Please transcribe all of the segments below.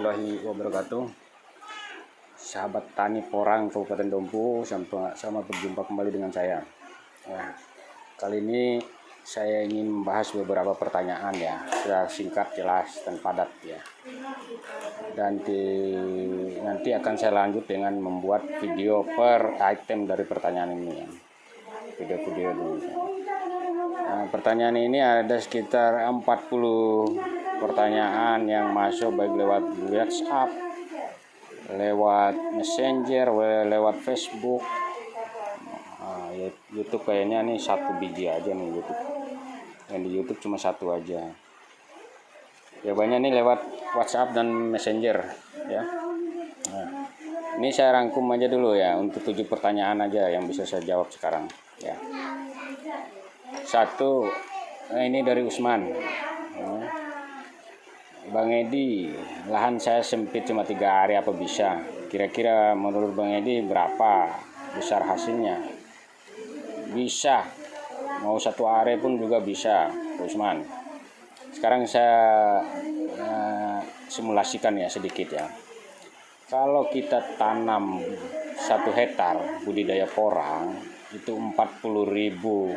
warahmatullahi wabarakatuh. Sahabat tani Porang Kabupaten Dompu, sama berjumpa kembali dengan saya. Nah, kali ini saya ingin membahas beberapa pertanyaan ya, secara singkat, jelas, dan padat ya. Dan nanti akan saya lanjut dengan membuat video per item dari pertanyaan ini ya. Video-video dulu. Nah, pertanyaan ini ada sekitar 40 pertanyaan yang masuk baik lewat WhatsApp, lewat Messenger, lewat Facebook. YouTube kayaknya nih satu biji aja nih YouTube. Yang di YouTube cuma satu aja. Jawabannya nih lewat WhatsApp dan Messenger ya. Nah, ini saya rangkum aja dulu ya untuk 7 pertanyaan aja yang bisa saya jawab sekarang ya. Satu, ini dari Usman. Bang Edi, lahan saya sempit cuma 3 area, apa bisa? Kira-kira menurut Bang Edi berapa besar hasilnya? Bisa, mau 1 area pun juga bisa, Usman. Sekarang saya simulasikan ya sedikit ya. Kalau kita tanam 1 hektar budidaya porang itu 40.000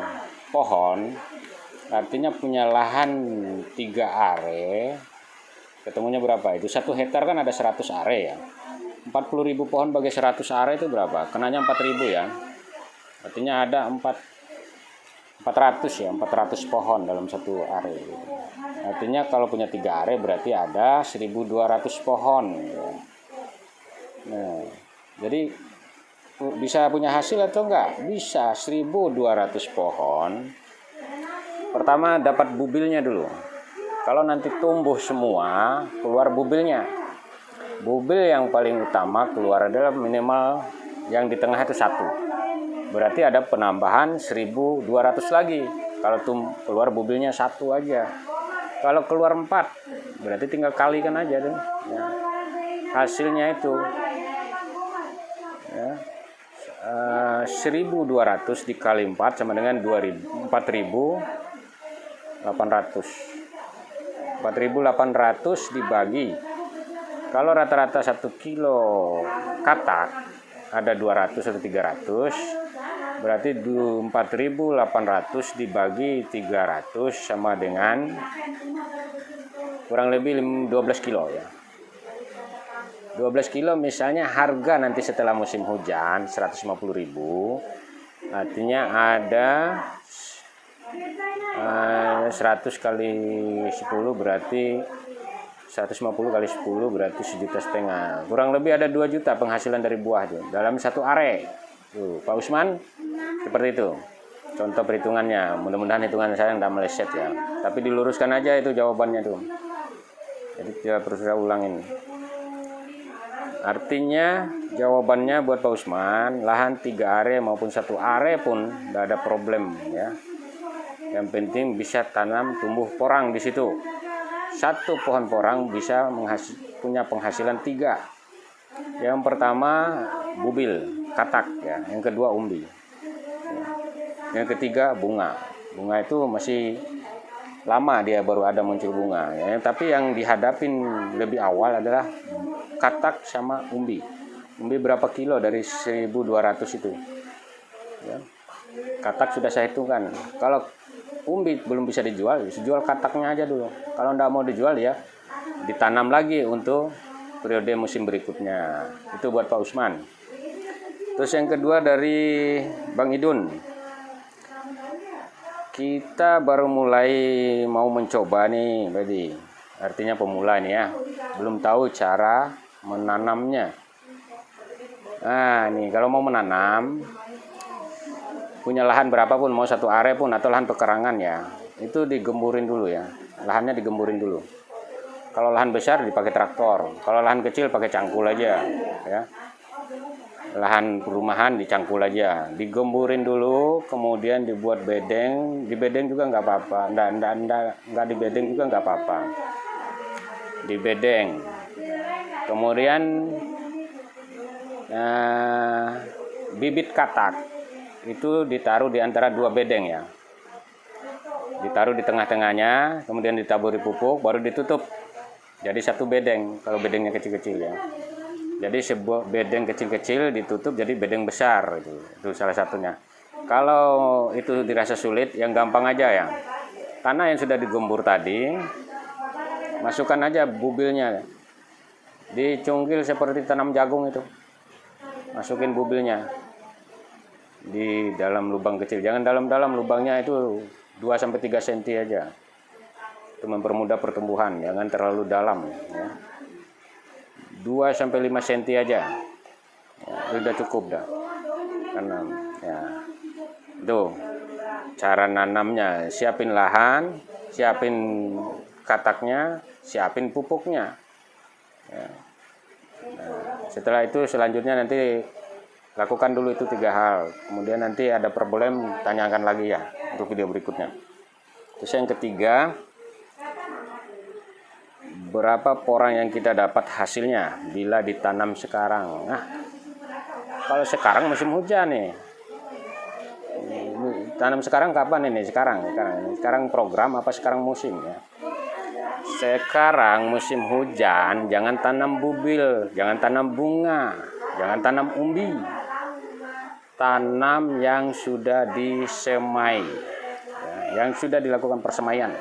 pohon, artinya punya lahan 3 area. Ketemunya berapa? Itu 1 hektar kan ada 100 area ya. 40.000 pohon bagi 100 area itu berapa? Kenanya 4.000 ya. Artinya ada 400 ya, 400 pohon dalam 1 area. Artinya kalau punya 3 area berarti ada 1.200 pohon. Nah, jadi bisa punya hasil atau enggak? Bisa, 1.200 pohon. Pertama dapat bubilnya dulu. Kalau nanti tumbuh semua, keluar bubilnya. Bubil yang paling utama keluar adalah minimal yang di tengah itu 1. Berarti ada penambahan 1.200 lagi. Kalau keluar bubilnya 1 aja. Kalau keluar 4, berarti tinggal kalikan aja deh. Ya. Hasilnya itu ya, 1.200 dikali 4 sama dengan 4.800. 4.800 dibagi, kalau rata-rata 1 kilo katak ada 200 atau 300, berarti 4.800 dibagi 300 sama dengan kurang lebih 12 kilo ya. 12 kilo misalnya harga nanti setelah musim hujan 150.000, artinya ada 100 kali 10 berarti 150 kali 10 berarti 1,5 juta. Kurang lebih ada 2 juta penghasilan dari buah tuh dalam 1 area. Tuh, Pak Usman seperti itu. Contoh perhitungannya. Mudah-mudahan hitungan saya enggak meleset ya. Tapi diluruskan aja itu jawabannya tuh. Jadi tidak perlu saya ulangin. Artinya jawabannya buat Pak Usman, lahan 3 area maupun 1 area pun enggak ada problem ya. Yang penting bisa tanam tumbuh porang di situ. 1 pohon porang bisa punya penghasilan 3. Yang pertama bubil, katak ya. Yang kedua umbi. Yang ketiga bunga. Bunga itu masih lama dia baru ada muncul bunga. Ya. Tapi yang dihadapin lebih awal adalah katak sama umbi. Umbi berapa kilo dari 1.200 itu? Ya. Katak sudah saya hitungkan. Kalau umbi belum bisa dijual, jual kataknya aja dulu. Kalau enggak mau dijual ya ditanam lagi untuk periode musim berikutnya. Itu buat Pak Usman. Terus yang kedua dari Bang Idun. Kita baru mulai mau mencoba nih, Badi. Artinya pemula nih ya. Belum tahu cara menanamnya. Nah, nih kalau mau menanam punya lahan berapapun, mau 1 area pun atau lahan pekarangan ya, itu digemburin dulu ya, lahannya digemburin dulu. Kalau lahan besar dipakai traktor, kalau lahan kecil pakai cangkul aja ya. Lahan perumahan dicangkul aja, digemburin dulu, kemudian dibuat bedeng, di bedeng juga nggak apa-apa, nggak di bedeng juga nggak apa-apa, di bedeng. Kemudian bibit katak itu ditaruh di antara 2 bedeng ya. Ditaruh di tengah-tengahnya, kemudian ditaburi pupuk, baru ditutup. Jadi satu bedeng, kalau bedengnya kecil-kecil ya. Jadi sebuah bedeng kecil-kecil ditutup jadi bedeng besar itu salah satunya. Kalau itu dirasa sulit, yang gampang aja ya. Tanah yang sudah digembur tadi, masukkan aja bubilnya. Dicungkil seperti tanam jagung itu. Masukin bubilnya di dalam lubang kecil. Jangan dalam-dalam, lubangnya itu 2-3 cm aja. Itu mempermudah pertumbuhan, jangan terlalu dalam ya. 2-5 cm aja. Ya, itu udah cukup dah. Tanam ya. Tuh cara nanamnya, siapin lahan, siapin kataknya, siapin pupuknya ya. Nah, setelah itu selanjutnya nanti lakukan dulu itu 3 hal, kemudian nanti ada problem tanyakan lagi ya untuk video berikutnya. Terus yang ketiga, berapa porang yang kita dapat hasilnya bila ditanam sekarang. Nah, kalau sekarang musim hujan nih, tanam sekarang kapan ini? Sekarang program apa sekarang musim ya? Sekarang musim hujan, jangan tanam bubil, jangan tanam bunga, jangan tanam umbi. Tanam yang sudah disemai, ya, yang sudah dilakukan persemaian.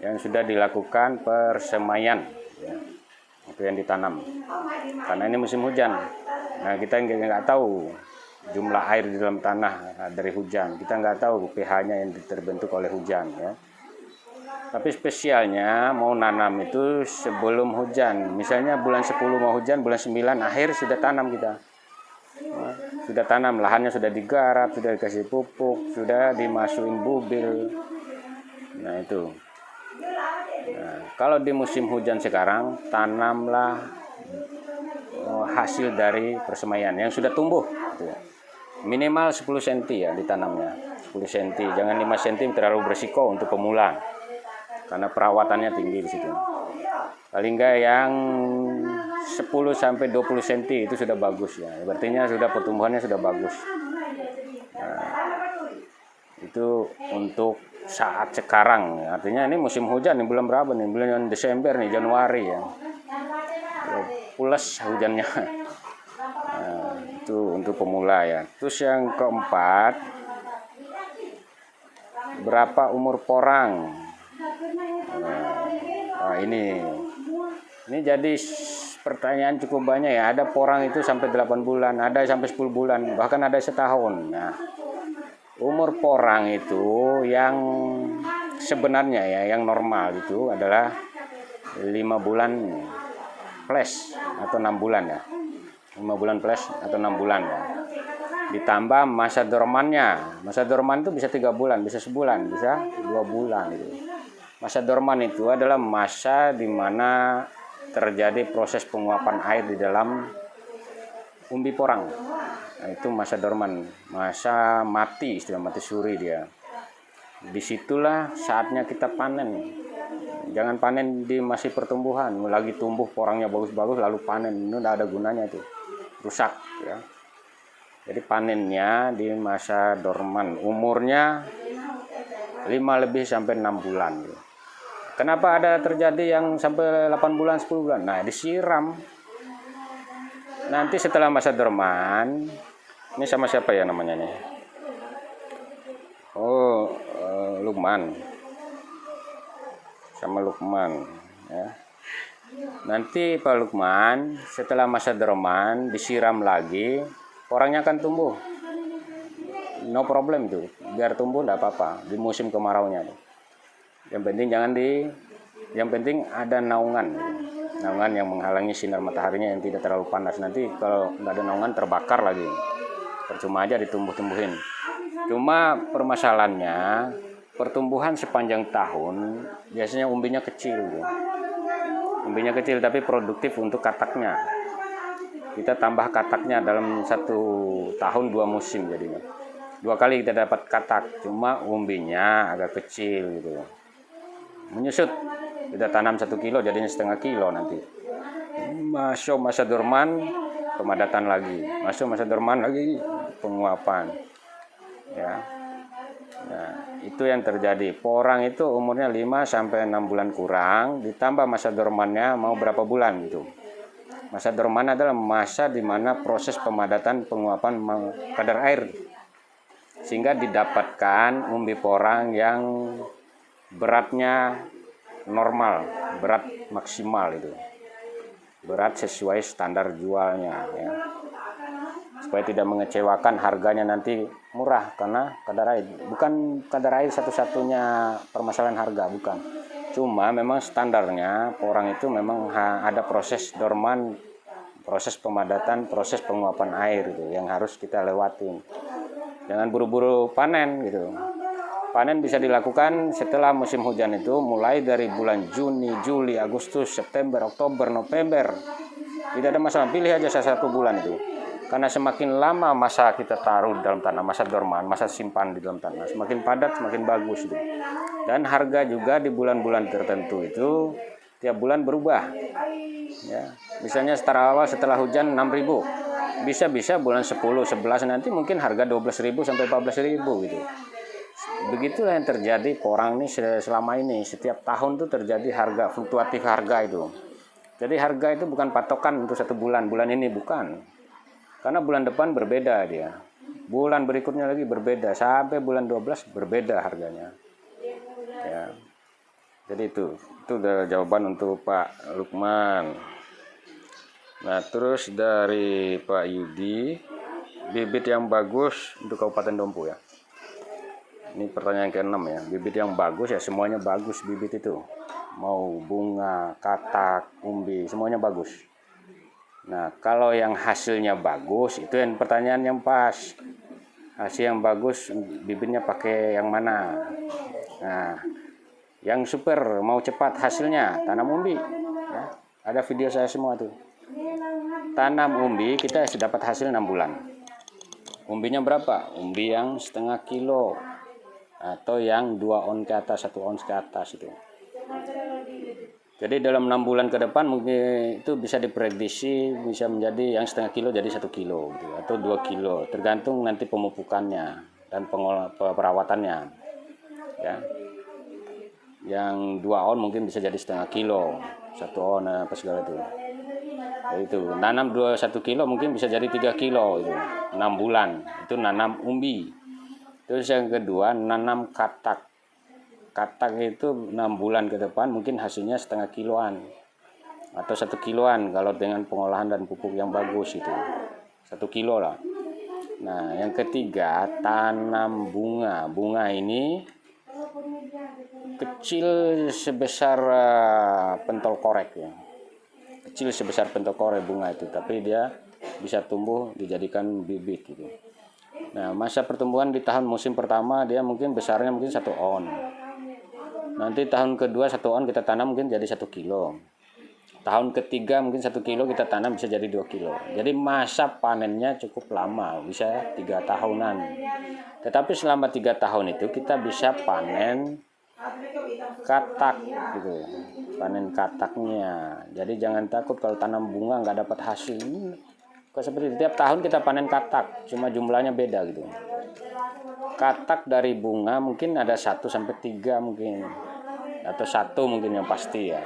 Yang sudah dilakukan persemaian ya, itu yang ditanam. Karena ini musim hujan. Nah, kita nggak tahu jumlah air di dalam tanah dari hujan. Kita nggak tahu pH-nya yang terbentuk oleh hujan ya. Tapi spesialnya mau nanam itu sebelum hujan. Misalnya bulan 10 mau hujan, bulan 9 akhir sudah tanam kita. Nah, sudah tanam, lahannya sudah digarap, sudah dikasih pupuk, sudah dimasukin bubil. Nah, itu. Nah, kalau di musim hujan sekarang, tanamlah hasil dari persemaian yang sudah tumbuh gitu ya. Minimal 10 cm ya ditanamnya, 10 cm, jangan 5 cm, terlalu berisiko untuk pemula karena perawatannya tinggi di situ. Paling enggak yang 10-20 cm itu sudah bagus ya, artinya sudah pertumbuhannya sudah bagus. Nah, itu untuk saat sekarang, artinya ini musim hujan nih, bulan berapa nih, bulan Desember nih, Januari ya, pulas hujannya. Nah, itu untuk pemula ya. Terus yang keempat, berapa umur porang? Nah, ini jadi pertanyaan cukup banyak ya. Ada porang itu sampai 8 bulan, ada sampai 10 bulan, bahkan ada setahun. Nah, umur porang itu yang sebenarnya ya, yang normal itu adalah 5 bulan plus atau 6 bulan ya. 5 bulan plus atau 6 bulan ya. Ditambah masa dormannya. Masa dorman itu bisa 3 bulan, bisa sebulan, bisa 2 bulan gitu. Masa dorman itu adalah masa di mana terjadi proses penguapan air di dalam umbi porang. Nah, itu masa dorman, masa mati, istilah mati suri dia. Disitulah saatnya kita panen. Jangan panen di masih pertumbuhan, lagi tumbuh porangnya bagus-bagus lalu panen, itu tidak ada gunanya itu, rusak ya. Jadi panennya di masa dorman, umurnya 5 lebih sampai 6 bulan. Kenapa ada terjadi yang sampai 8 bulan, 10 bulan? Nah, disiram. Nanti setelah masa dorman, ini sama siapa ya namanya nih? Oh, Lukman. Sama Lukman ya. Nanti Pak Lukman setelah masa dorman disiram lagi, porangnya akan tumbuh. No problem tuh, biar tumbuh enggak apa-apa di musim kemaraunya tuh. Yang penting ada naungan yang menghalangi sinar mataharinya yang tidak terlalu panas. Nanti kalau nggak ada naungan terbakar lagi, percuma aja ditumbuh-tumbuhin. Cuma permasalahannya pertumbuhan sepanjang tahun biasanya umbinya kecil gitu. Umbinya kecil tapi produktif untuk kataknya. Kita tambah kataknya dalam 1 tahun 2 musim jadinya. 2 kali kita dapat katak, cuma umbinya agak kecil gitu. Menyusut, kita tanam 1 kilo jadinya setengah kilo nanti. Masuk masa dorman, pemadatan lagi. Masuk masa dorman lagi, penguapan. Ya. Nah, itu yang terjadi. Porang itu umurnya 5 sampai 6 bulan kurang, ditambah masa dormannya mau berapa bulan gitu. Masa dorman adalah masa di mana proses pemadatan penguapan kadar air, sehingga didapatkan umbi porang yang beratnya normal, berat maksimal itu, berat sesuai standar jualnya ya. Supaya tidak mengecewakan, harganya nanti murah karena kadar air. Bukan kadar air satu-satunya permasalahan harga, bukan. Cuma memang standarnya porang itu memang ada proses dorman, proses pemadatan, proses penguapan air itu yang harus kita lewatin. Jangan buru-buru panen gitu. Panen bisa dilakukan setelah musim hujan itu, mulai dari bulan Juni, Juli, Agustus, September, Oktober, November. Tidak ada masalah, pilih aja salah satu bulan itu. Karena semakin lama masa kita taruh di dalam tanah, masa dorman, masa simpan di dalam tanah, semakin padat, semakin bagus itu. Dan harga juga di bulan-bulan tertentu itu tiap bulan berubah. Ya, misalnya setara awal setelah hujan 6.000, bisa bulan 10, 11 nanti mungkin harga 12.000 sampai 14.000 gitu. Begitulah yang terjadi porang nih selama ini. Setiap tahun tuh terjadi harga, fluktuatif harga itu. Jadi harga itu bukan patokan untuk satu bulan ini bukan. Karena bulan depan berbeda dia. Bulan berikutnya lagi berbeda. Sampai bulan 12 berbeda harganya. Ya. Jadi itu udah jawaban untuk Pak Lukman. Nah, terus dari Pak Yudi, bibit yang bagus untuk Kabupaten Dompu ya. Ini pertanyaan ke-6 ya. Bibit yang bagus ya, semuanya bagus bibit itu. Mau bunga, katak, umbi, semuanya bagus. Nah, kalau yang hasilnya bagus, itu yang pertanyaan yang pas. Hasil yang bagus, bibitnya pakai yang mana? Nah, yang super, mau cepat hasilnya, tanam umbi. Ya, ada video saya semua tuh. Tanam umbi, kita dapat hasil 6 bulan. Umbinya berapa? Umbi yang setengah kilo. Atau yang 2 on ke atas, 1 ons ke atas itu. Jadi dalam 6 bulan ke depan mungkin itu bisa diprediksi bisa menjadi yang setengah kilo jadi 1 kilo gitu, atau 2 kilo tergantung nanti pemupukannya dan perawatannya ya. Yang 2 on mungkin bisa jadi setengah kilo, 1 on apa segala itu. Jadi itu nanam 1 kilo mungkin bisa jadi 3 kilo itu 6 bulan itu nanam umbi. Terus yang kedua nanam katak. Katak itu 6 bulan ke depan mungkin hasilnya setengah kiloan atau 1 kiloan kalau dengan pengolahan dan pupuk yang bagus itu 1 kilo lah. Nah, yang ketiga tanam bunga. Bunga ini kecil sebesar pentol korek ya. Kecil sebesar pentol korek bunga itu, tapi dia bisa tumbuh dijadikan bibit gitu. Nah, masa pertumbuhan di tahun musim pertama dia mungkin besarnya mungkin 1 on. Nanti tahun kedua 1 on kita tanam mungkin jadi 1 kilo. Tahun ketiga mungkin 1 kilo kita tanam bisa jadi 2 kilo. Jadi masa panennya cukup lama, bisa 3 tahunan. Tetapi selama 3 tahun itu kita bisa panen katak gitu. Panen kataknya. Jadi jangan takut kalau tanam bunga nggak dapat hasil. Kok seperti tiap tahun kita panen katak, cuma jumlahnya beda gitu. Katak dari bunga mungkin ada 1 sampai 3 mungkin, atau 1 mungkin yang pasti ya.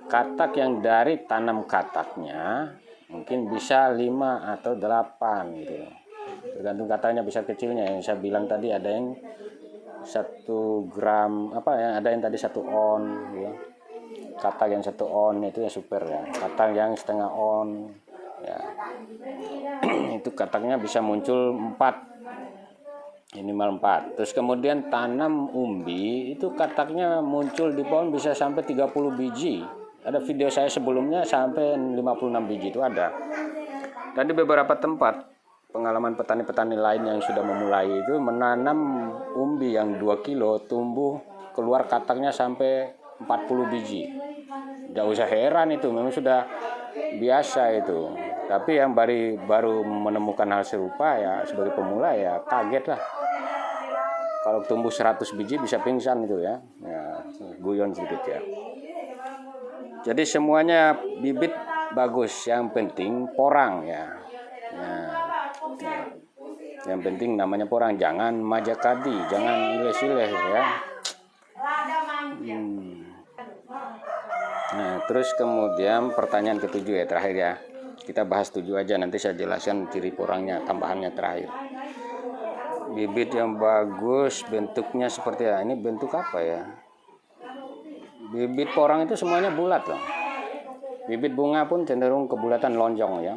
Katak yang dari tanam kataknya mungkin bisa 5 atau 8 gitu. Tergantung kataknya besar kecilnya. Yang saya bilang tadi ada yang 1 gram apa ya, ada yang tadi 1 on ya. Katak yang 1 on itu yang super ya. Katak yang setengah on ya. Itu kataknya bisa muncul 4, minimal 4. Terus kemudian tanam umbi itu kataknya muncul di pohon bisa sampai 30 biji. Ada video saya sebelumnya sampai 56 biji itu ada. Dan di beberapa tempat pengalaman petani-petani lain yang sudah memulai itu menanam umbi yang 2 kilo tumbuh keluar kataknya sampai 40 biji. Gak usah heran, itu memang sudah biasa itu. Tapi yang baru menemukan hal serupa ya sebagai pemula ya kaget lah. Kalau tumbuh 100 biji bisa pingsan itu ya. Ya, guyon sedikit ya. Jadi semuanya bibit bagus, yang penting porang ya. Nah, Yang penting namanya porang, jangan majakadi, jangan ileh-ileh ya. Nah, terus kemudian pertanyaan ketujuh ya, terakhir ya. Kita bahas 7 aja, nanti saya jelaskan ciri porangnya, tambahannya terakhir. Bibit yang bagus, bentuknya seperti ya. Ini bentuk apa ya? Bibit porang itu semuanya bulat loh. Bibit bunga pun cenderung kebulatan lonjong ya.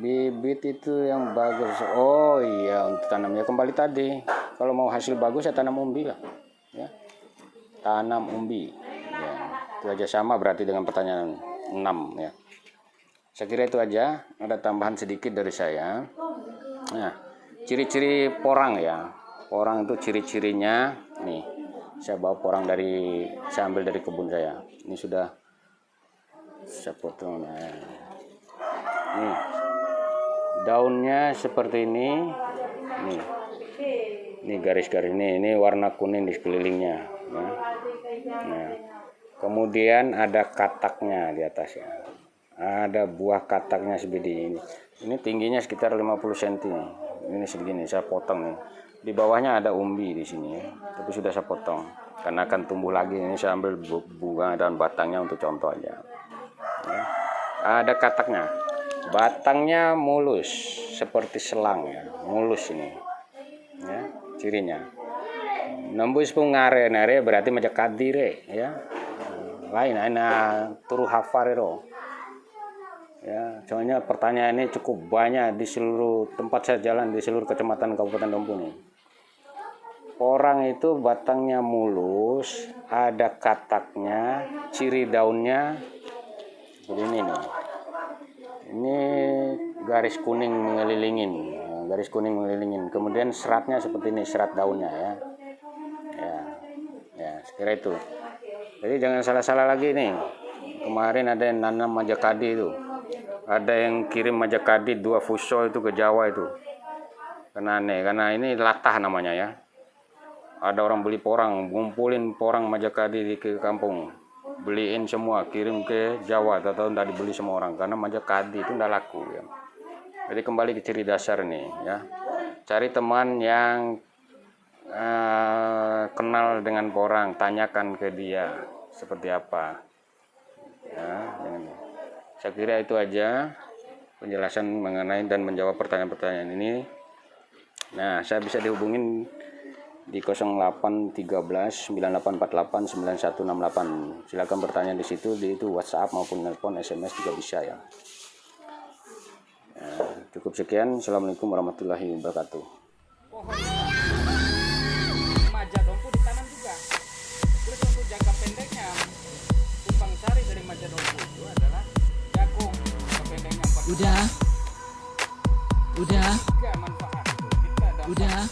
Bibit itu yang bagus. Oh iya, untuk tanamnya kembali tadi. Kalau mau hasil bagus ya tanam umbi lah. Ya. Tanam umbi. Ya. Itu aja, sama berarti dengan pertanyaan 6 ya. Saya kira itu aja. Ada tambahan sedikit dari saya. Nah, ciri-ciri porang ya. Porang itu ciri-cirinya nih. Saya bawa porang saya ambil dari kebun saya. Ini sudah saya potong. Nah. Nih. Daunnya seperti ini. Nih. Ini garis-garis ini warna kuning di sekelilingnya. Ya. Nah. Kemudian ada kataknya di atasnya. Ada buah kataknya sebidi ini. Ini tingginya sekitar 50 cm. Ini segini, saya potong nih. Di bawahnya ada umbi di sini ya. Tapi sudah saya potong karena akan tumbuh lagi. Ini saya ambil bunga dan batangnya untuk contoh aja. Ya. Ada kataknya. Batangnya mulus seperti selang ya. Mulus ini. Ya, cirinya. Nembus pun ngare berarti macam kadire ya. Lain turu hafarero. Ya, soalnya pertanyaan ini cukup banyak di seluruh tempat saya jalan, di seluruh kecamatan Kabupaten Dompu nih. Porang itu batangnya mulus, ada kataknya, ciri daunnya begini nih. Ini garis kuning mengelilingin, kemudian seratnya seperti ini, serat daunnya ya. Ya, sekira itu. Jadi jangan salah-salah lagi nih. Kemarin ada yang nanam majakadi itu. Ada yang kirim majakadi 2 fuso itu ke Jawa itu. Karena ini latah namanya ya. Ada orang beli porang, ngumpulin porang majakadi ke kampung. Beliin semua, kirim ke Jawa, atau tidak dibeli semua orang karena majakadi itu tidak laku ya. Jadi kembali ke ciri dasar nih ya. Cari teman yang kenal dengan porang, tanyakan ke dia seperti apa. Ya, saya kira itu aja penjelasan mengenai dan menjawab pertanyaan-pertanyaan ini. Nah, saya bisa dihubungin di 0813 9848 9168. Silakan bertanya di situ, itu WhatsApp maupun telepon, SMS juga bisa ya. Cukup sekian. Assalamualaikum warahmatullahi wabarakatuh. Maja dompu ditanam juga. Terus untuk jangka pendeknya, tumpang sari dari maja dompu itu adalah jagung. Jangka pendeknya 4 Udah. manfaat. Udah.